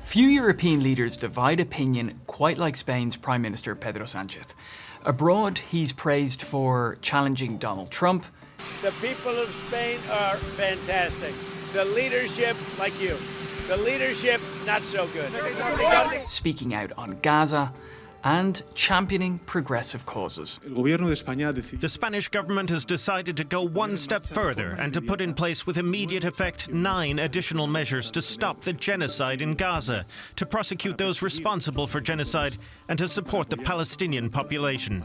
Few European leaders divide opinion quite like Spain's Prime Minister Pedro Sanchez. Abroad, he's praised for challenging Donald Trump. The people of Spain are fantastic. The leadership, like you. The leadership, not so good. Speaking out on Gaza and championing progressive causes. The Spanish government has decided to go one step further and to put in place with immediate effect 9 additional measures to stop the genocide in Gaza, to prosecute those responsible for genocide and to support the Palestinian population.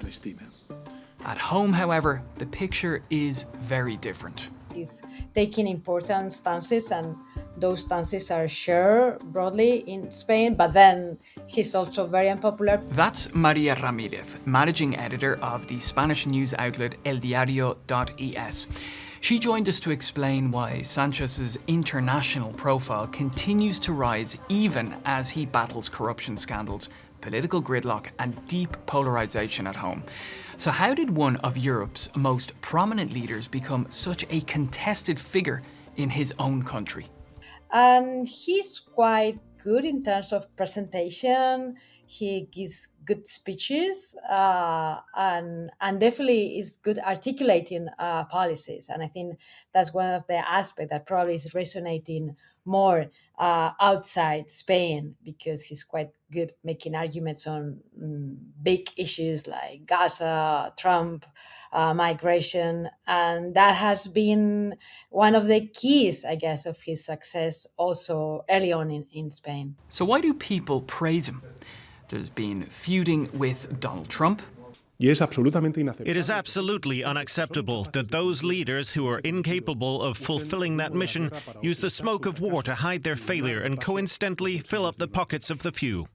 At home, however, the picture is very different. He's taking important stances, and those stances are shared broadly in Spain, but then he's also very unpopular. That's Maria Ramirez, managing editor of the Spanish news outlet elDiario.es. She joined us to explain why Sanchez's international profile continues to rise even as he battles corruption scandals, political gridlock and deep polarization at home. So how did one of Europe's most prominent leaders become such a contested figure in his own country? And he's quite good in terms of presentation. He gives good speeches and definitely is good articulating policies. And I think that's one of the aspects that probably is resonating more outside Spain, because he's quite good making arguments on big issues like Gaza, Trump, migration. And that has been one of the keys, I guess, of his success also early on in Spain. So why do people praise him? There's been feuding with Donald Trump. It is absolutely unacceptable that those leaders who are incapable of fulfilling that mission use the smoke of war to hide their failure and coincidentally fill up the pockets of the few.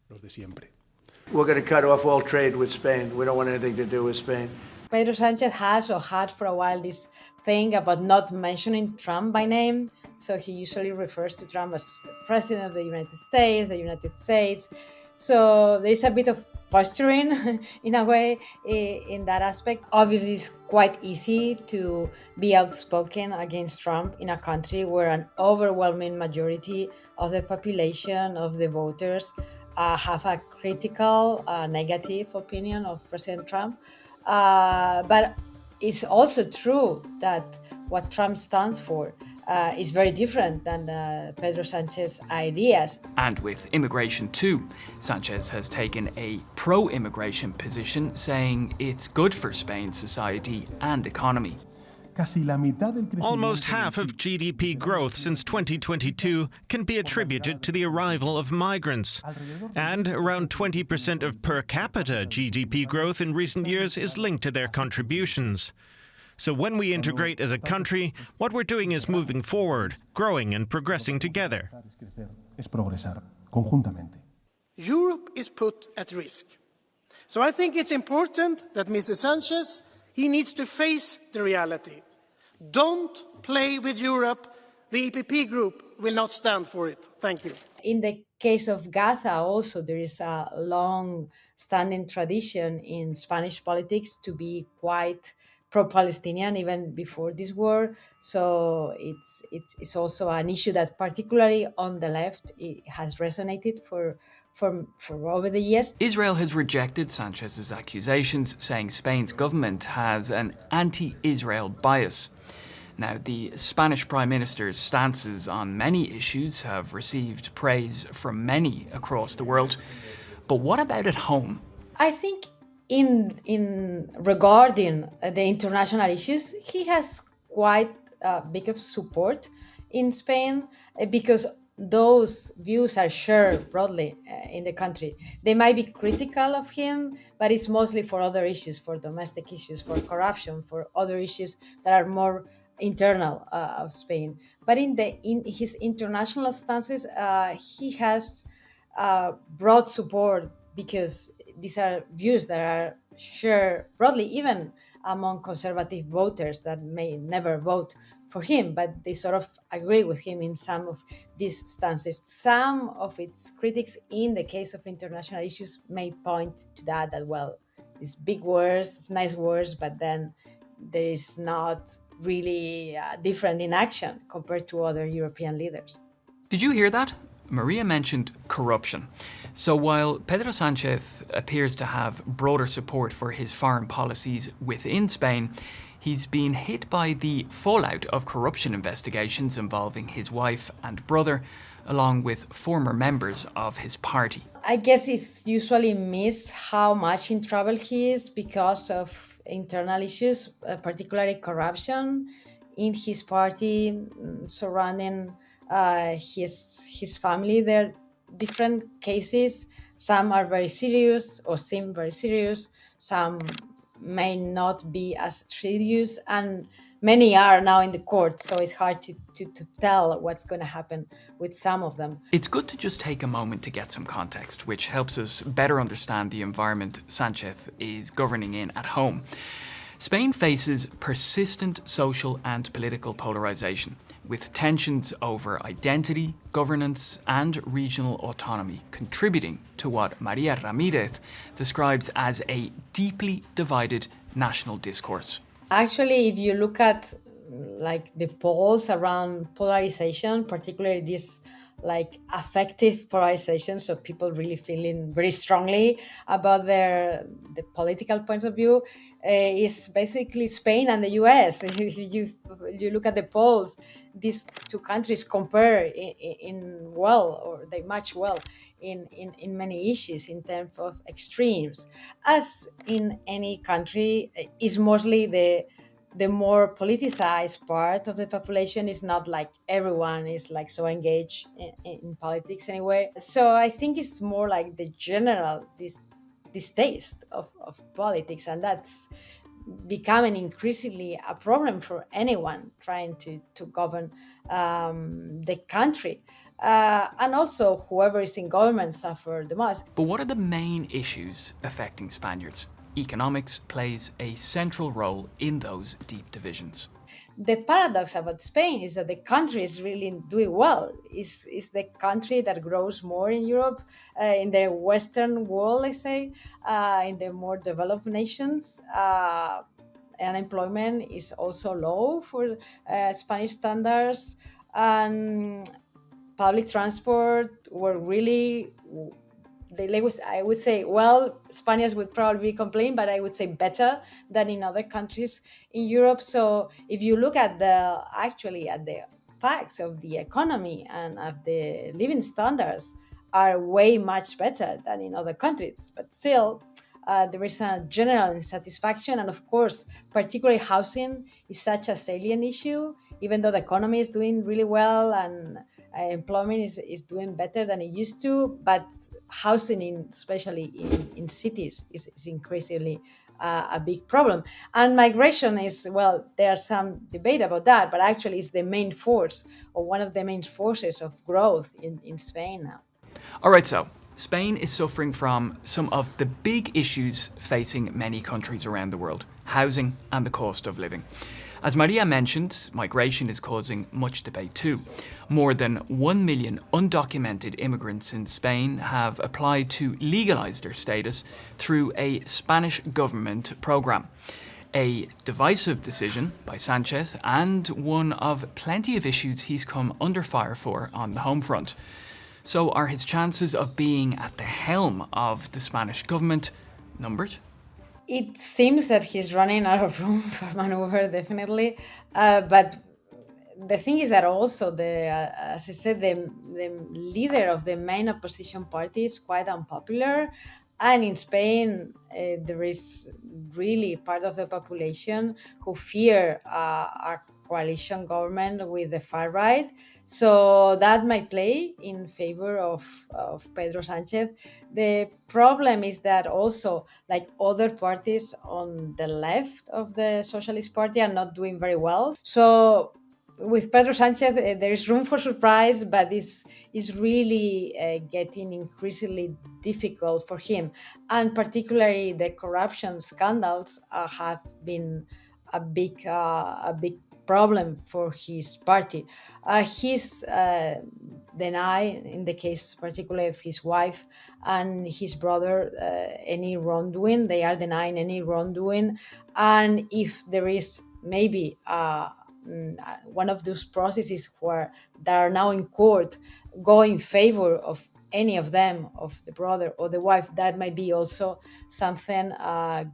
We're going to cut off all trade with Spain. We don't want anything to do with Spain. Pedro Sanchez has or had for a while this thing about not mentioning Trump by name. So he usually refers to Trump as the president of the United States. So there is a bit of posturing in a way in that aspect. Obviously, it's quite easy to be outspoken against Trump in a country where an overwhelming majority of the population, of the voters, have a critical, negative opinion of President Trump. But it's also true that what Trump stands for is very different than Pedro Sanchez's ideas. And with immigration too, Sanchez has taken a pro-immigration position, saying it's good for Spain's society and economy. Almost half of GDP growth since 2022 can be attributed to the arrival of migrants. And around 20% of per capita GDP growth in recent years is linked to their contributions. So when we integrate as a country, what we're doing is moving forward, growing and progressing together. Europe is put at risk. So I think it's important that Mr. Sanchez, he needs to face the reality. Don't play with Europe. The EPP group will not stand for it. Thank you. In the case of Gaza also, there is a long-standing tradition in Spanish politics to be quite pro-Palestinian even before this war. So it's also an issue that particularly on the left it has resonated for over the years. Israel has rejected Sanchez's accusations, saying Spain's government has an anti-Israel bias. Now, the Spanish Prime Minister's stances on many issues have received praise from many across the world. But what about at home? I think in regarding the international issues, he has quite a big of support in Spain because those views are shared broadly in the country. They might be critical of him, but it's mostly for other issues, for domestic issues, for corruption, for other issues that are more internal of Spain. But in his international stances, he has broad support because these are views that are shared broadly, even among conservative voters that may never vote for him, but they sort of agree with him in some of these stances. Some of its critics in the case of international issues may point to that well, it's big words, it's nice words, but then there is not really different in action compared to other European leaders. Did you hear that? Maria mentioned corruption. So while Pedro Sanchez appears to have broader support for his foreign policies within Spain, he's been hit by the fallout of corruption investigations involving his wife and brother, along with former members of his party. I guess it's usually missed how much in trouble he is because of internal issues, particularly corruption in his party surrounding his family. There are different cases. Some are very serious or seem very serious. Some may not be as serious, and many are now in the court, so it's hard to tell what's going to happen with some of them. It's good to just take a moment to get some context, which helps us better understand the environment Sanchez is governing in at home. Spain faces persistent social and political polarization, with tensions over identity, governance, and regional autonomy contributing to what Maria Ramirez describes as a deeply divided national discourse. Actually, if you look at like the polls around polarization, particularly this like affective polarization, so people really feeling very strongly about the political points of view, is basically Spain and the US. If you look at the polls, these two countries compare in well, or they match well in many issues in terms of extremes. As in any country, is mostly the more politicized part of the population. Is not like everyone is like so engaged in politics anyway. So I think it's more like the general distaste of politics, and that's becoming increasingly a problem for anyone trying to govern the country. And also whoever is in government suffer the most. But what are the main issues affecting Spaniards? Economics plays a central role in those deep divisions. The paradox about Spain is that the country is really doing well. Is the country that grows more in Europe, in the Western world, let's say, in the more developed nations. Unemployment is also low for Spanish standards, and public transport were really, I would say, well, Spaniards would probably complain, but I would say better than in other countries in Europe. So if you look at the facts of the economy and of the living standards, are way much better than in other countries. But still, there is a general insatisfaction, and of course, particularly housing is such a salient issue. Even though the economy is doing really well and employment is doing better than it used to, but housing, especially in cities, is increasingly a big problem. And migration is, well, there's some debate about that, but actually it's the main force, or one of the main forces of growth in Spain now. All right, so Spain is suffering from some of the big issues facing many countries around the world: housing and the cost of living. As Maria mentioned, migration is causing much debate too. More than 1 million undocumented immigrants in Spain have applied to legalise their status through a Spanish government programme. A divisive decision by Sanchez, and one of plenty of issues he's come under fire for on the home front. So are his chances of being at the helm of the Spanish government numbered? It seems that he's running out of room for maneuver, definitely. But the thing is that also, as I said, the leader of the main opposition party is quite unpopular. And in Spain, there is really part of the population who fear a coalition government with the far right. So that might play in favor of Pedro Sanchez. The problem is that also, like other parties on the left of the Socialist Party, are not doing very well. So with Pedro Sanchez, there is room for surprise, but it's really getting increasingly difficult for him. And particularly the corruption scandals have been a big problem for his party. He's denied, in the case particularly of his wife and his brother, any wrongdoing. They are denying any wrongdoing. And if there is maybe one of those processes where that are now in court go in favor of any of them, of the brother or the wife, that might be also something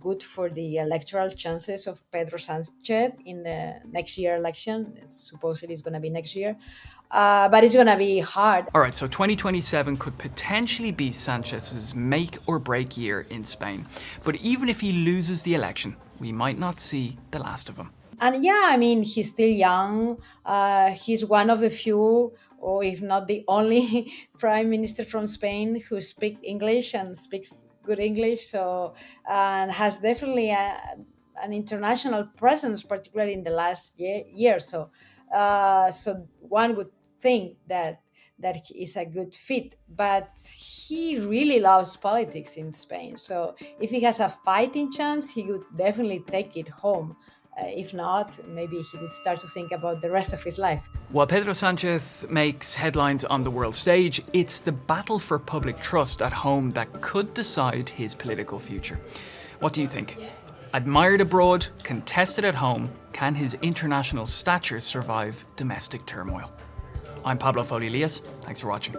good for the electoral chances of Pedro Sanchez in the next year election. It's supposedly it's going to be next year, but it's going to be hard. All right, so 2027 could potentially be Sanchez's make or break year in Spain. But even if he loses the election, we might not see the last of him. And yeah, I mean, he's still young. He's one of the few, or if not the only, prime minister from Spain who speaks English and speaks good English. So, and has definitely an international presence, particularly in the last year. So, so one would think that he is a good fit, but he really loves politics in Spain. So if he has a fighting chance, he would definitely take it home. If not, maybe he would start to think about the rest of his life. While Pedro Sanchez makes headlines on the world stage, it's the battle for public trust at home that could decide his political future. What do you think? Admired abroad, contested at home, can his international stature survive domestic turmoil? I'm Pablo Foley-Elias. Thanks for watching.